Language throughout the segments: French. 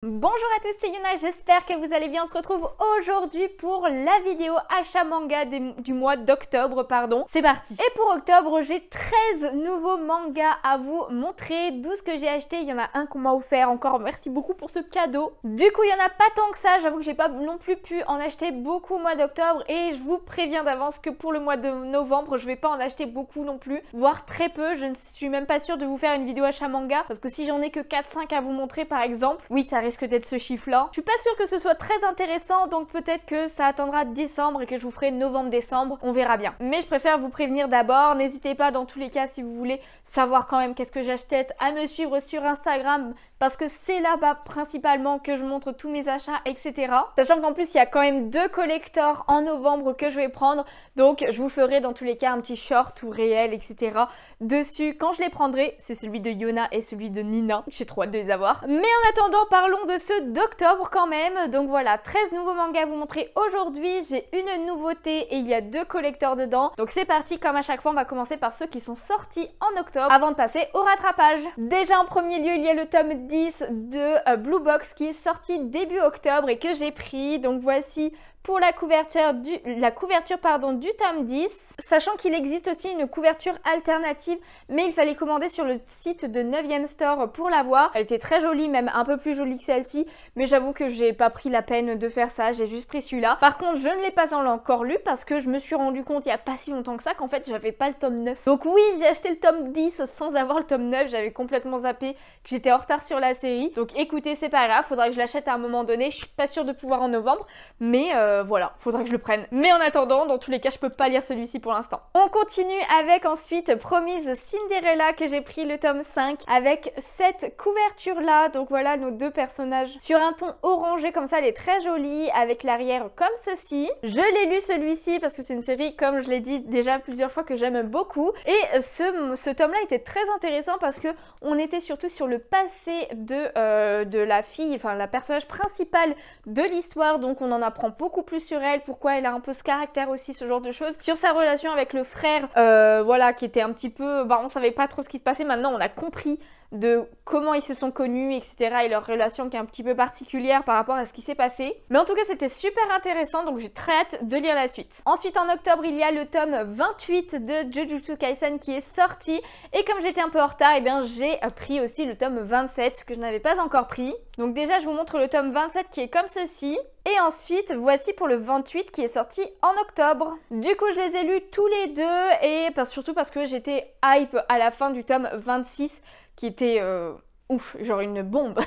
Bonjour à tous, c'est Yuna, j'espère que vous allez bien. On se retrouve aujourd'hui pour la vidéo achat manga du mois d'octobre, pardon. C'est parti. Et pour octobre, j'ai 13 nouveaux mangas à vous montrer. 12 que j'ai acheté, il y en a un qu'on m'a offert encore. Merci beaucoup pour ce cadeau. Du coup, il n'y en a pas tant que ça. J'avoue que j'ai pas non plus pu en acheter beaucoup au mois d'octobre. Et je vous préviens d'avance que pour le mois de novembre, je vais pas en acheter beaucoup non plus, voire très peu. Je ne suis même pas sûre de vous faire une vidéo achat manga. Parce que si j'en ai que 4-5 à vous montrer par exemple, oui, ça risque d'être ce chiffre-là. Je suis pas sûre que ce soit très intéressant, donc peut-être que ça attendra décembre et que je vous ferai novembre-décembre, on verra bien. Mais je préfère vous prévenir d'abord. N'hésitez pas dans tous les cas, si vous voulez savoir quand même qu'est-ce que j'achète, à me suivre sur Instagram, parce que c'est là-bas principalement que je montre tous mes achats, etc. Sachant qu'en plus, il y a quand même 2 collectors en novembre que je vais prendre, donc je vous ferai dans tous les cas un petit short ou réel, etc. dessus quand je les prendrai. C'est celui de Yona et celui de Nina. J'ai trop hâte de les avoir. Mais en attendant, parlons de ceux d'octobre quand même. Donc voilà, 13 nouveaux mangas à vous montrer aujourd'hui. J'ai une nouveauté et il y a 2 collecteurs dedans. Donc c'est parti, comme à chaque fois, on va commencer par ceux qui sont sortis en octobre avant de passer au rattrapage. Déjà en premier lieu, il y a le tome 10 de Blue Box qui est sorti début octobre et que j'ai pris. Donc voici pour la couverture du tome 10, sachant qu'il existe aussi une couverture alternative, mais il fallait commander sur le site de 9ème Store pour l'avoir. Elle était très jolie, même un peu plus jolie que celle-ci, mais j'avoue que j'ai pas pris la peine de faire ça, j'ai juste pris celui-là. Par contre, je ne l'ai pas encore lu parce que je me suis rendu compte il y a pas si longtemps que ça qu'en fait j'avais pas le tome 9. Donc oui, j'ai acheté le tome 10 sans avoir le tome 9, j'avais complètement zappé que j'étais en retard sur la série. Donc écoutez, c'est pas grave, faudra que je l'achète à un moment donné, je suis pas sûre de pouvoir en novembre, mais voilà, faudra que je le prenne. Mais en attendant, dans tous les cas, je peux pas lire celui-ci pour l'instant. On continue avec ensuite Promise Cinderella que j'ai pris le tome 5 avec cette couverture-là. Donc voilà nos 2 personnages sur un ton orangé comme ça, elle est très jolie avec l'arrière comme ceci. Je l'ai lu celui-ci parce que c'est une série, comme je l'ai dit déjà plusieurs fois, que j'aime beaucoup. Et ce tome-là était très intéressant parce que on était surtout sur le passé de la fille, enfin la personnage principale de l'histoire. Donc on en apprend beaucoup plus sur elle, pourquoi elle a un peu ce caractère aussi, ce genre de choses. Sur sa relation avec le frère, voilà, qui était un petit peu... on savait pas trop ce qui se passait, maintenant on a compris de comment ils se sont connus, etc. et leur relation qui est un petit peu particulière par rapport à ce qui s'est passé. Mais en tout cas, c'était super intéressant, donc j'ai très hâte de lire la suite. Ensuite, en octobre, il y a le tome 28 de Jujutsu Kaisen qui est sorti. Et comme j'étais un peu en retard, eh bien j'ai pris aussi le tome 27 que je n'avais pas encore pris. Donc déjà, je vous montre le tome 27 qui est comme ceci. Et ensuite, voici pour le 28 qui est sorti en octobre. Du coup, je les ai lus tous les deux et surtout parce que j'étais hype à la fin du tome 26 qui était ouf, genre une bombe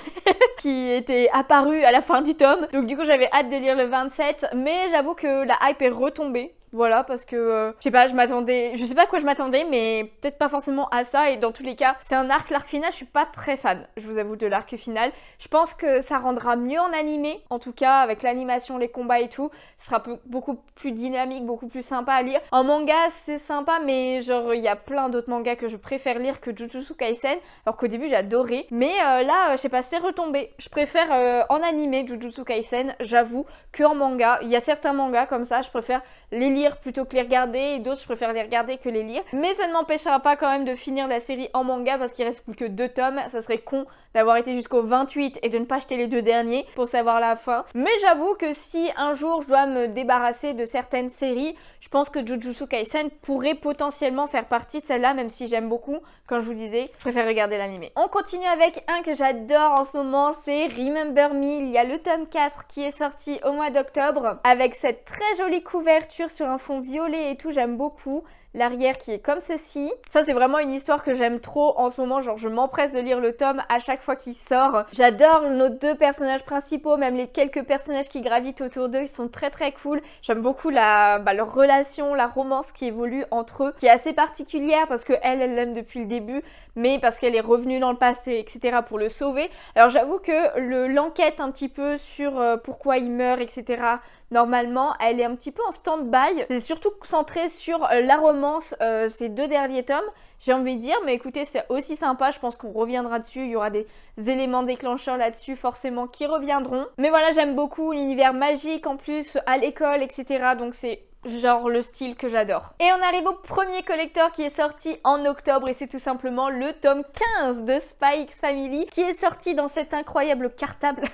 qui était apparue à la fin du tome. Donc du coup, j'avais hâte de lire le 27, mais j'avoue que la hype est retombée. Voilà, parce que, je sais pas, je sais pas à quoi je m'attendais, mais peut-être pas forcément à ça, et dans tous les cas, c'est un l'arc final, je suis pas très fan, je vous avoue, de l'arc final. Je pense que ça rendra mieux en animé, en tout cas, avec l'animation, les combats et tout, ce sera beaucoup plus dynamique, beaucoup plus sympa à lire. En manga, c'est sympa, mais genre, il y a plein d'autres mangas que je préfère lire que Jujutsu Kaisen, alors qu'au début, j'adorais. Mais là, je sais pas, c'est retombé. Je préfère en animé Jujutsu Kaisen, j'avoue, qu'en manga. Il y a certains mangas comme ça, je préfère les lire plutôt que les regarder, et d'autres je préfère les regarder que les lire. Mais ça ne m'empêchera pas quand même de finir la série en manga parce qu'il reste plus que 2 tomes. Ça serait con d'avoir été jusqu'au 28 et de ne pas acheter les 2 derniers pour savoir la fin. Mais j'avoue que si un jour je dois me débarrasser de certaines séries, je pense que Jujutsu Kaisen pourrait potentiellement faire partie de celle-là, même si j'aime beaucoup. Comme je vous disais, je préfère regarder l'animé. On continue avec un que j'adore en ce moment, c'est Remember Me. Il y a le tome 4 qui est sorti au mois d'octobre avec cette très jolie couverture sur un fond violet et tout, j'aime beaucoup. L'arrière qui est comme ceci. Ça, c'est vraiment une histoire que j'aime trop en ce moment, genre je m'empresse de lire le tome à chaque fois qu'il sort. J'adore nos 2 personnages principaux, même les quelques personnages qui gravitent autour d'eux, ils sont très très cool. J'aime beaucoup leur relation, la romance qui évolue entre eux, qui est assez particulière parce que elle l'aime depuis le début, mais parce qu'elle est revenue dans le passé, etc. pour le sauver. Alors j'avoue que l'enquête un petit peu sur pourquoi il meurt, etc., normalement, elle est un petit peu en stand-by. C'est surtout centré sur la romance, ces 2 derniers tomes, j'ai envie de dire. Mais écoutez, c'est aussi sympa, je pense qu'on reviendra dessus. Il y aura des éléments déclencheurs là-dessus, forcément, qui reviendront. Mais voilà, j'aime beaucoup l'univers magique, en plus, à l'école, etc. Donc c'est genre le style que j'adore. Et on arrive au premier collector qui est sorti en octobre et c'est tout simplement le tome 15 de Spy X Family qui est sorti dans cet incroyable cartable.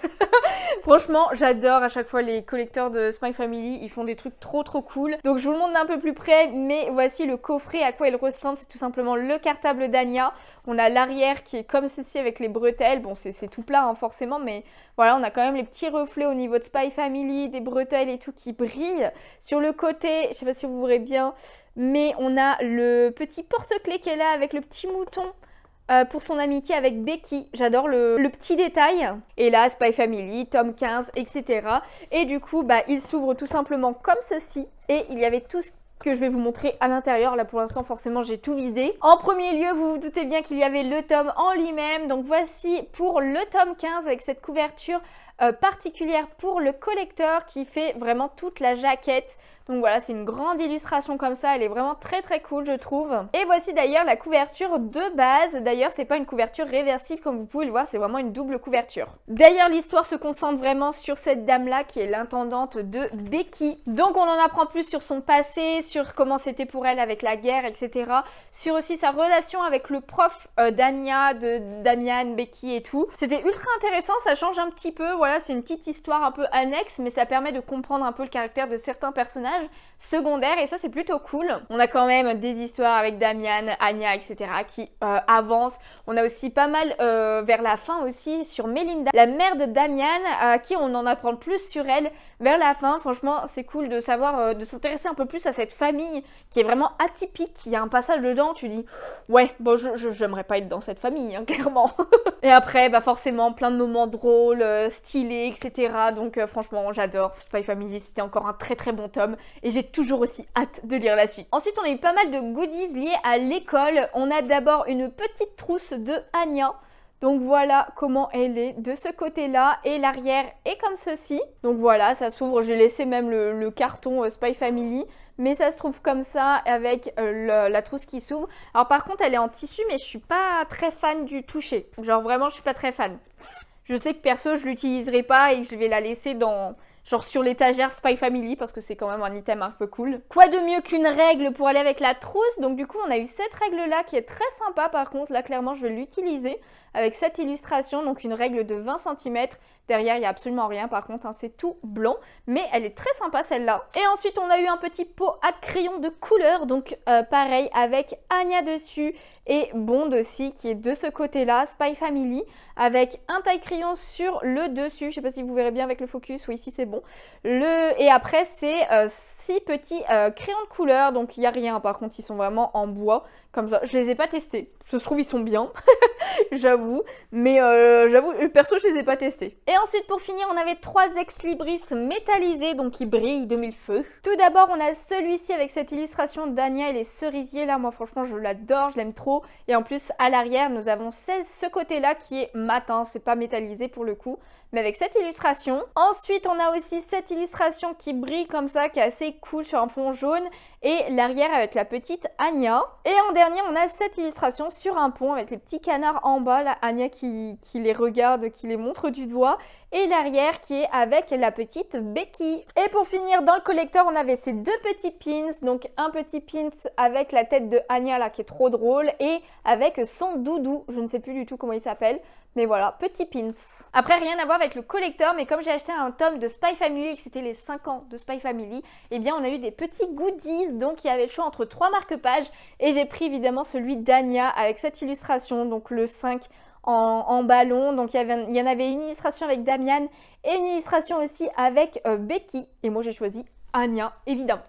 Franchement, j'adore à chaque fois les collecteurs de Spy Family, ils font des trucs trop cool. Donc je vous le montre d'un peu plus près, mais voici le coffret à quoi il ressemble, c'est tout simplement le cartable d'Anya. On a l'arrière qui est comme ceci avec les bretelles, bon c'est tout plat hein, forcément, mais voilà, on a quand même les petits reflets au niveau de Spy Family, des bretelles et tout qui brillent. Sur le côté, je sais pas si vous verrez bien, mais on a le petit porte-clés qui est là avec le petit mouton. Pour son amitié avec Becky, j'adore le petit détail. Et là, Spy Family, tome 15, etc. Et du coup, bah, il s'ouvre tout simplement comme ceci. Et il y avait tout ce que je vais vous montrer à l'intérieur. Là, pour l'instant, forcément, j'ai tout vidé. En premier lieu, vous vous doutez bien qu'il y avait le tome en lui-même. Donc voici pour le tome 15 avec cette couverture particulière pour le collecteur qui fait vraiment toute la jaquette. Donc voilà, c'est une grande illustration comme ça, elle est vraiment très cool je trouve. Et voici d'ailleurs la couverture de base. D'ailleurs, c'est pas une couverture réversible comme vous pouvez le voir, c'est vraiment une double couverture. D'ailleurs, l'histoire se concentre vraiment sur cette dame-là qui est l'intendante de Becky. Donc on en apprend plus sur son passé, sur comment c'était pour elle avec la guerre, etc. Sur aussi sa relation avec le prof d'Anya, de Damian, Becky et tout. C'était ultra intéressant, ça change un petit peu, voilà, c'est une petite histoire un peu annexe, mais ça permet de comprendre un peu le caractère de certains personnages secondaires et ça c'est plutôt cool. On a quand même des histoires avec Damian, Anya, etc. qui avancent. On a aussi pas mal vers la fin aussi sur Melinda, la mère de Damian, à qui on en apprend plus sur elle vers la fin. Franchement c'est cool de savoir, de s'intéresser un peu plus à cette famille qui est vraiment atypique. Il y a un passage dedans, tu dis ouais bon j'aimerais pas être dans cette famille hein, clairement. Et après bah forcément plein de moments drôles, stylés, etc. Donc franchement j'adore Spy Family, c'était encore un très bon tome. Et j'ai toujours aussi hâte de lire la suite. Ensuite, on a eu pas mal de goodies liés à l'école. On a d'abord une petite trousse de Anya. Donc voilà comment elle est de ce côté-là. Et l'arrière est comme ceci. Donc voilà, ça s'ouvre. J'ai laissé même le carton Spy Family. Mais ça se trouve comme ça avec la trousse qui s'ouvre. Alors par contre, elle est en tissu, mais je suis pas très fan du toucher. Genre vraiment, je suis pas très fan. Je sais que perso, je l'utiliserai pas et que je vais la laisser dans... genre sur l'étagère Spy Family parce que c'est quand même un item un peu cool. Quoi de mieux qu'une règle pour aller avec la trousse? Donc du coup on a eu cette règle là qui est très sympa par contre. Là clairement je vais l'utiliser avec cette illustration. Donc une règle de 20 cm. Derrière il n'y a absolument rien par contre, hein, c'est tout blanc. Mais elle est très sympa celle-là. Et ensuite on a eu un petit pot à crayon de couleur. Donc pareil avec Anya dessus. Et Bond aussi qui est de ce côté-là, Spy Family, avec un taille-crayon sur le dessus. Je ne sais pas si vous verrez bien avec le focus, oui ici c'est bon. Et après c'est 6 petits crayons de couleur, donc il n'y a rien par contre, ils sont vraiment en bois, comme ça. Je les ai pas testés, ça se trouve ils sont bien, j'avoue, mais j'avoue, perso je les ai pas testés. Et ensuite pour finir on avait 3 ex-libris métallisés, donc qui brillent de mille feux. Tout d'abord on a celui-ci avec cette illustration d'Anya et les cerisiers, là moi franchement je l'adore, je l'aime trop. Et en plus à l'arrière nous avons ce côté-là qui est mat, hein, c'est pas métallisé pour le coup, mais avec cette illustration. Ensuite on a aussi cette illustration qui brille comme ça, qui est assez cool sur un fond jaune, et l'arrière avec la petite Anya. Et en dernier on a cette illustration sur un pont avec les petits canards en bas, la Anya qui les regarde, qui les montre du doigt, et l'arrière qui est avec la petite Becky. Et pour finir dans le collector on avait ces 2 petits pins, donc un petit pins avec la tête de Anya là qui est trop drôle et avec son doudou, je ne sais plus du tout comment il s'appelle, mais voilà, petit pins. Après rien à voir avec le collector, mais comme j'ai acheté un tome de Spy Family et que c'était les 5 ans de Spy Family, eh bien on a eu des petits goodies, donc il y avait le choix entre 3 marque-pages et j'ai pris évidemment celui d'Anya avec cette illustration, donc le 5 en ballon. Donc il y en avait une illustration avec Damian et une illustration aussi avec Becky, et moi j'ai choisi Anya évidemment.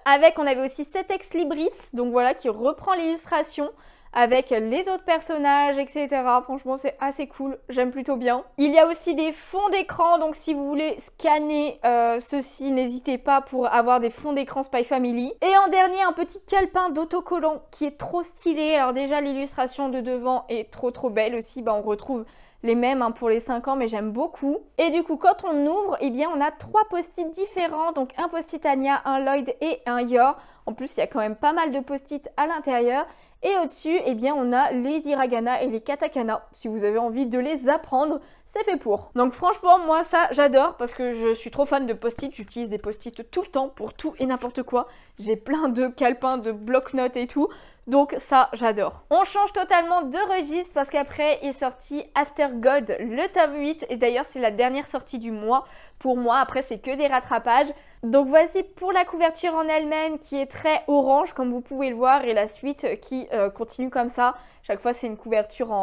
Avec on avait aussi cet ex-libris, donc voilà, qui reprend l'illustration avec les autres personnages, etc. Franchement, c'est assez cool, j'aime plutôt bien. Il y a aussi des fonds d'écran, donc si vous voulez scanner ceci, n'hésitez pas pour avoir des fonds d'écran Spy Family. Et en dernier, un petit calepin d'autocollant qui est trop stylé. Alors déjà, l'illustration de devant est trop belle aussi. Bah, on retrouve les mêmes hein, pour les 5 ans, mais j'aime beaucoup. Et du coup, quand on ouvre, eh bien, on a 3 post-it différents. Donc, un post-it Anya, un Lloyd et un Yor. En plus, il y a quand même pas mal de post-it à l'intérieur. Et au-dessus, eh bien, on a les hiragana et les katakana. Si vous avez envie de les apprendre, c'est fait pour. Donc franchement, moi ça, j'adore parce que je suis trop fan de post-it. J'utilise des post-it tout le temps pour tout et n'importe quoi. J'ai plein de calepins, de bloc-notes et tout. Donc ça, j'adore. On change totalement de registre parce qu'après est sorti After God, le tome 8. Et d'ailleurs, c'est la dernière sortie du mois. Pour moi, après, c'est que des rattrapages. Donc voici pour la couverture en elle-même qui est très orange, comme vous pouvez le voir. Et la suite qui continue comme ça. Chaque fois, c'est une couverture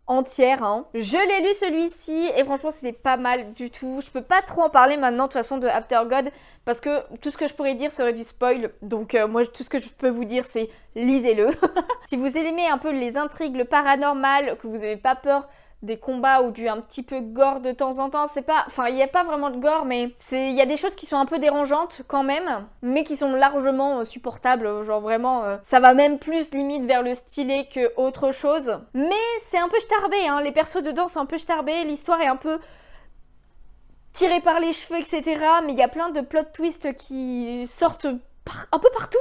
entière hein. Je l'ai lu celui-ci et franchement c'était pas mal du tout. Je peux pas trop en parler maintenant de toute façon de After God parce que tout ce que je pourrais dire serait du spoil. Donc moi tout ce que je peux vous dire c'est lisez-le. Si vous aimez un peu les intrigues, le paranormal, que vous n'avez pas peur des combats ou du un petit peu gore de temps en temps, c'est pas... Enfin, il n'y a pas vraiment de gore, mais il y a des choses qui sont un peu dérangeantes quand même, mais qui sont largement supportables, genre vraiment... ça va même plus limite vers le stylé que autre chose. Mais c'est un peu starbé, hein, les persos dedans sont un peu starbés, l'histoire est un peu tirée par les cheveux, etc. Mais il y a plein de plot twists qui sortent un peu partout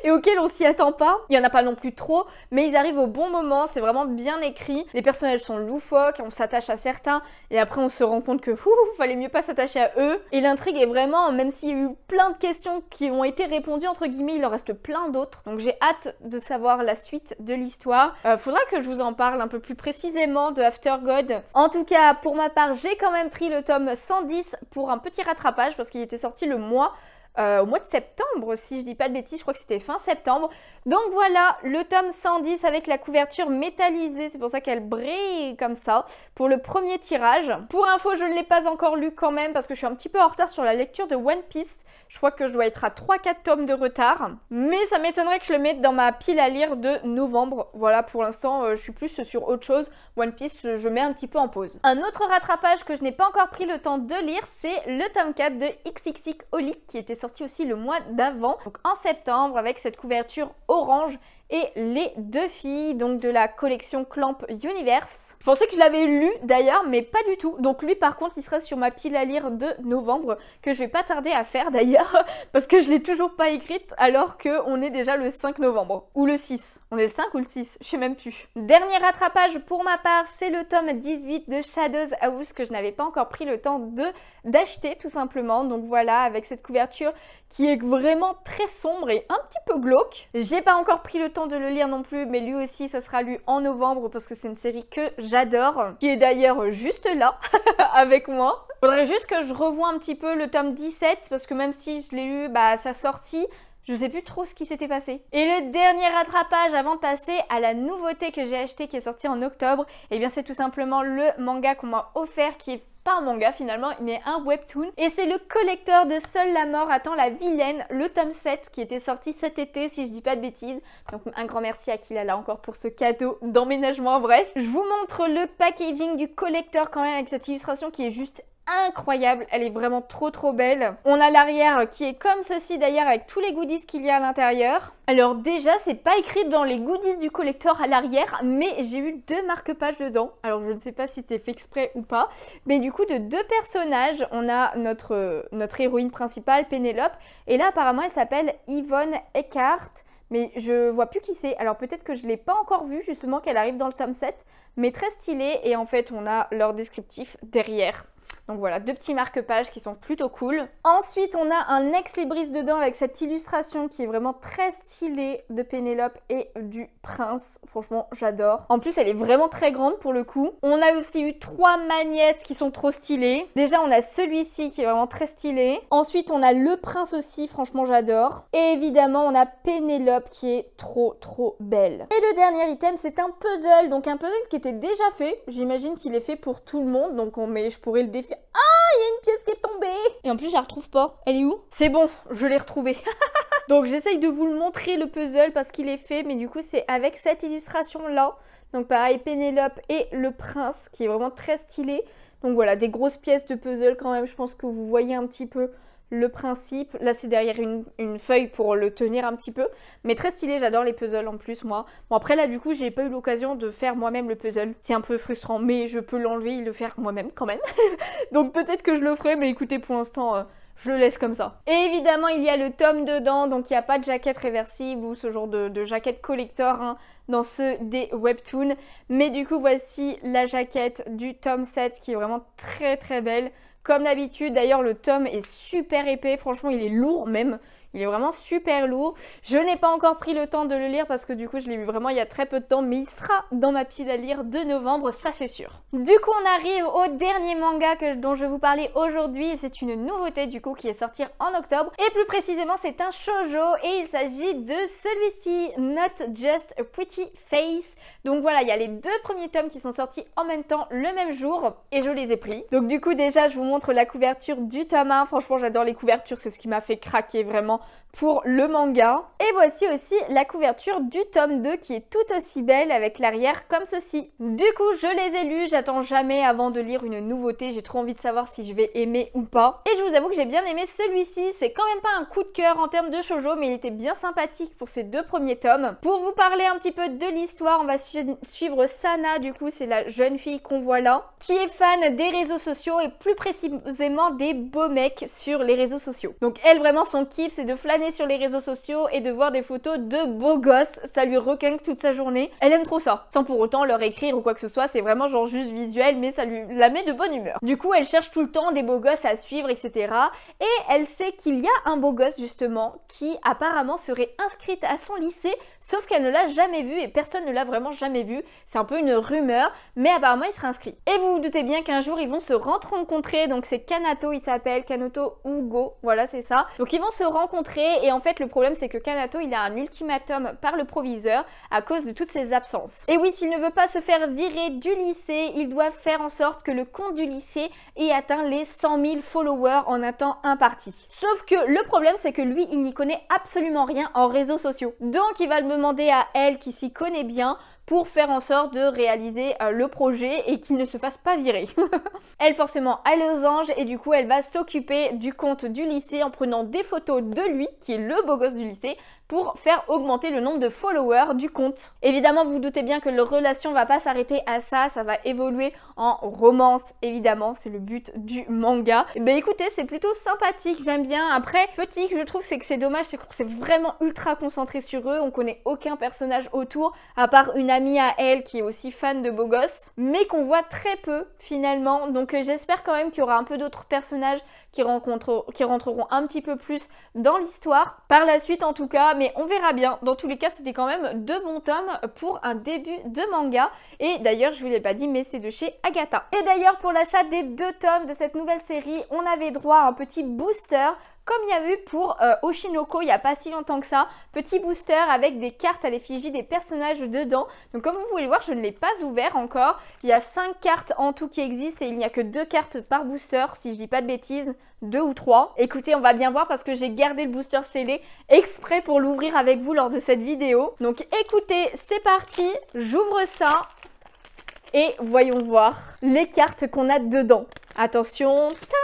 et auxquels on s'y attend pas. Il y en a pas non plus trop, mais ils arrivent au bon moment, c'est vraiment bien écrit. Les personnages sont loufoques, on s'attache à certains et après on se rend compte que fallait mieux pas s'attacher à eux. Et l'intrigue est vraiment, même s'il y a eu plein de questions qui ont été répondues entre guillemets, il en reste plein d'autres. Donc j'ai hâte de savoir la suite de l'histoire. Faudra que je vous en parle un peu plus précisément de After God. En tout cas, pour ma part, j'ai quand même pris le tome 110 pour un petit rattrapage parce qu'il était sorti le mois au mois de septembre, si je dis pas de bêtises, je crois que c'était fin septembre. Donc voilà, le tome 110 avec la couverture métallisée, c'est pour ça qu'elle brille comme ça, pour le premier tirage. Pour info, je ne l'ai pas encore lu quand même, parce que je suis un petit peu en retard sur la lecture de One Piece. Je crois que je dois être à 3-4 tomes de retard, mais ça m'étonnerait que je le mette dans ma pile à lire de novembre. Voilà, pour l'instant, je suis plus sur autre chose. One Piece, je mets un petit peu en pause. Un autre rattrapage que je n'ai pas encore pris le temps de lire, c'est le tome 4 de XXX Holic, qui était sorti aussi le mois d'avant, donc en septembre, avec cette couverture orange et les 2 filles donc de la collection Clamp Universe. Je pensais que je l'avais lu d'ailleurs, mais pas du tout. Donc lui par contre il sera sur ma pile à lire de novembre, que je vais pas tarder à faire d'ailleurs parce que je l'ai toujours pas écrite alors qu'on est déjà le 5 novembre ou le 6. On est le 5 ou le 6, je sais même plus. Dernier rattrapage pour ma part, c'est le tome 18 de Shadows House que je n'avais pas encore pris le temps d'acheter tout simplement. Donc voilà, avec cette couverture qui est vraiment très sombre et un petit peu glauque. J'ai pas encore pris le temps de le lire non plus, mais lui aussi ça sera lu en novembre parce que c'est une série que j'adore, qui est d'ailleurs juste là avec moi. Faudrait juste que je revoie un petit peu le tome 17 parce que même si je l'ai lu à sa sortie, je sais plus trop ce qui s'était passé. Et le dernier rattrapage avant de passer à la nouveauté que j'ai acheté qui est sortie en octobre, et bien c'est tout simplement le manga qu'on m'a offert qui est pas un manga finalement, mais un webtoon. Et c'est le collecteur de Seule la mort attend la vilaine, le tome 7 qui était sorti cet été si je dis pas de bêtises. Donc un grand merci à Kilala encore pour ce cadeau d'emménagement. Bref, je vous montre le packaging du collecteur quand même avec cette illustration qui est juste incroyable, elle est vraiment trop belle. On a l'arrière qui est comme ceci d'ailleurs avec tous les goodies qu'il y a à l'intérieur. Alors déjà c'est pas écrit dans les goodies du collector à l'arrière, mais j'ai eu 2 marque-pages dedans. Alors je ne sais pas si c'était fait exprès ou pas, mais du coup de 2 personnages, on a notre héroïne principale Pénélope, et là apparemment elle s'appelle Yvonne Eckhart. Mais je vois plus qui c'est, alors peut-être que je l'ai pas encore vue justement qu'elle arrive dans le tome 7, mais très stylée, et en fait on a leur descriptif derrière. Donc voilà, 2 petits marque-pages qui sont plutôt cool. Ensuite, on a un ex-libris dedans avec cette illustration qui est vraiment très stylée de Pénélope et du prince. Franchement, j'adore. En plus, elle est vraiment très grande pour le coup. On a aussi eu 3 magnettes qui sont trop stylées. Déjà, on a celui-ci qui est vraiment très stylé. Ensuite, on a le prince aussi, franchement, j'adore. Et évidemment, on a Pénélope qui est trop belle. Et le dernier item, c'est un puzzle. Donc un puzzle qui était déjà fait. J'imagine qu'il est fait pour tout le monde. Donc je pourrais le défaire. Ah, il y a une pièce qui est tombée. Et en plus, je la retrouve pas. Elle est où? C'est bon, je l'ai retrouvée. Donc, j'essaye de vous le montrer, le puzzle, parce qu'il est fait. Mais du coup, c'est avec cette illustration-là. Donc, pareil, Pénélope et le prince, qui est vraiment très stylé. Donc, voilà, des grosses pièces de puzzle quand même. Je pense que vous voyez un petit peu le principe. Là c'est derrière une feuille pour le tenir un petit peu, mais très stylé, j'adore les puzzles en plus moi. Bon après là du coup j'ai pas eu l'occasion de faire moi-même le puzzle, c'est un peu frustrant, mais je peux l'enlever et le faire moi-même quand même. Donc peut-être que je le ferai, mais écoutez pour l'instant je le laisse comme ça. Et évidemment il y a le tome dedans, donc il n'y a pas de jaquette réversible ou ce genre de jaquette collector hein, dans ceux des webtoons. Mais du coup voici la jaquette du tome 7 qui est vraiment très très belle. Comme d'habitude, d'ailleurs le tome est super épais, franchement il est lourd même. Il est vraiment super lourd. Je n'ai pas encore pris le temps de le lire parce que du coup je l'ai vu vraiment il y a très peu de temps, mais il sera dans ma pile à lire de novembre, ça c'est sûr. Du coup on arrive au dernier manga dont je vais vous parler aujourd'hui. C'est une nouveauté du coup qui est sortie en octobre. Et plus précisément c'est un shoujo et il s'agit de celui-ci, Not Just a Pretty Face. Donc voilà, il y a les deux premiers tomes qui sont sortis en même temps le même jour et je les ai pris. Donc du coup déjà je vous montre la couverture du tome 1. Franchement j'adore les couvertures, c'est ce qui m'a fait craquer vraiment pour le manga. Et voici aussi la couverture du tome 2 qui est tout aussi belle avec l'arrière comme ceci. Du coup je les ai lus, j'attends jamais avant de lire une nouveauté, j'ai trop envie de savoir si je vais aimer ou pas. Et je vous avoue que j'ai bien aimé celui-ci, c'est quand même pas un coup de cœur en termes de shoujo, mais il était bien sympathique pour ces deux premiers tomes. Pour vous parler un petit peu de l'histoire, on va suivre Sana, du coup c'est la jeune fille qu'on voit là, qui est fan des réseaux sociaux et plus précisément des beaux mecs sur les réseaux sociaux. Donc elle vraiment son kiff c'est de flâner sur les réseaux sociaux et de voir des photos de beaux gosses, ça lui requinque toute sa journée. Elle aime trop ça, sans pour autant leur écrire ou quoi que ce soit, c'est vraiment genre juste visuel, mais ça la met de bonne humeur. Du coup elle cherche tout le temps des beaux gosses à suivre, etc. Et elle sait qu'il y a un beau gosse justement qui apparemment serait inscrite à son lycée, sauf qu'elle ne l'a jamais vu et personne ne l'a vraiment jamais vu. C'est un peu une rumeur, mais apparemment il sera inscrit. Et vous vous doutez bien qu'un jour ils vont se rencontrer, donc c'est Kanato, il s'appelle Kanato Ugo, voilà c'est ça. Donc ils vont se rencontrer et en fait le problème c'est que Kanato il a un ultimatum par le proviseur à cause de toutes ses absences. Et oui, s'il ne veut pas se faire virer du lycée, il doit faire en sorte que le compte du lycée ait atteint les 100 000 followers en un temps imparti. Sauf que le problème c'est que lui il n'y connaît absolument rien en réseaux sociaux. Donc il va le demander à elle qui s'y connaît bien pour faire en sorte de réaliser le projet et qu'il ne se fasse pas virer. Elle forcément a les anges et du coup elle va s'occuper du compte du lycée en prenant des photos de lui, qui est le beau gosse du lycée, pour faire augmenter le nombre de followers du compte. Évidemment, vous vous doutez bien que leur relation va pas s'arrêter à ça, ça va évoluer en romance, évidemment, c'est le but du manga. Et ben écoutez, c'est plutôt sympathique, j'aime bien. Après, petit que je trouve, c'est que c'est dommage, c'est que c'est vraiment ultra concentré sur eux, on connaît aucun personnage autour, à part une amie à elle qui est aussi fan de beaux gosses, mais qu'on voit très peu finalement, donc j'espère quand même qu'il y aura un peu d'autres personnages qui rentreront un petit peu plus dans l'histoire par la suite en tout cas, mais on verra bien. Dans tous les cas, c'était quand même deux bons tomes pour un début de manga. Et d'ailleurs, je vous l'ai pas dit, mais c'est de chez Agatha. Et d'ailleurs, pour l'achat des deux tomes de cette nouvelle série, on avait droit à un petit booster comme il y a eu pour Oshinoko il n'y a pas si longtemps que ça. Petit booster avec des cartes à l'effigie des personnages dedans. Donc comme vous pouvez le voir, je ne l'ai pas ouvert encore. Il y a 5 cartes en tout qui existent et il n'y a que 2 cartes par booster, si je dis pas de bêtises, 2 ou 3. Écoutez, on va bien voir parce que j'ai gardé le booster scellé exprès pour l'ouvrir avec vous lors de cette vidéo. Donc écoutez, c'est parti, j'ouvre ça et voyons voir les cartes qu'on a dedans. Attention, tada!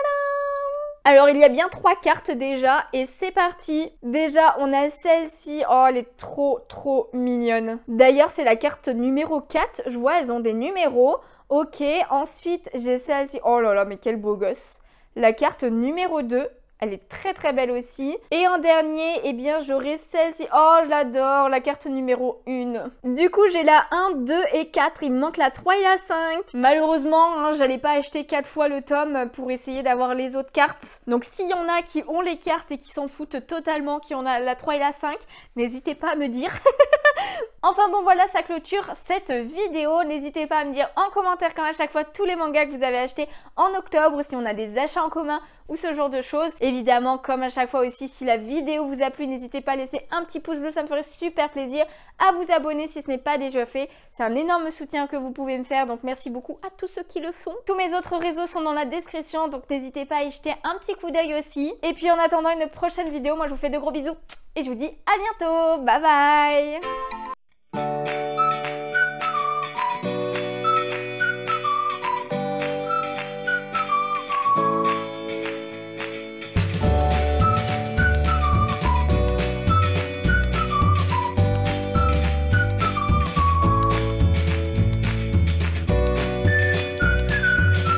Alors il y a bien 3 cartes déjà et c'est parti. Déjà on a celle-ci, oh elle est trop mignonne. D'ailleurs c'est la carte numéro 4, je vois elles ont des numéros. Ok, ensuite j'ai celle-ci, oh là là mais quel beau gosse. La carte numéro 2. Elle est très belle aussi. Et en dernier, eh bien, j'aurai celle-ci. Oh, je l'adore, la carte numéro 1. Du coup, j'ai la 1, 2 et 4. Il me manque la 3 et la 5. Malheureusement, hein, j'allais pas acheter 4 fois le tome pour essayer d'avoir les autres cartes. Donc, s'il y en a qui ont les cartes et qui s'en foutent totalement, qui ont la 3 et la 5, n'hésitez pas à me dire. Enfin bon, voilà, ça clôture cette vidéo. N'hésitez pas à me dire en commentaire comme à chaque fois tous les mangas que vous avez achetés en octobre, si on a des achats en commun ou ce genre de choses. Évidemment, comme à chaque fois aussi, si la vidéo vous a plu, n'hésitez pas à laisser un petit pouce bleu, ça me ferait super plaisir. À vous abonner si ce n'est pas déjà fait. C'est un énorme soutien que vous pouvez me faire, donc merci beaucoup à tous ceux qui le font. Tous mes autres réseaux sont dans la description, donc n'hésitez pas à y jeter un petit coup d'œil aussi. Et puis en attendant une prochaine vidéo, moi je vous fais de gros bisous et je vous dis à bientôt. Bye bye.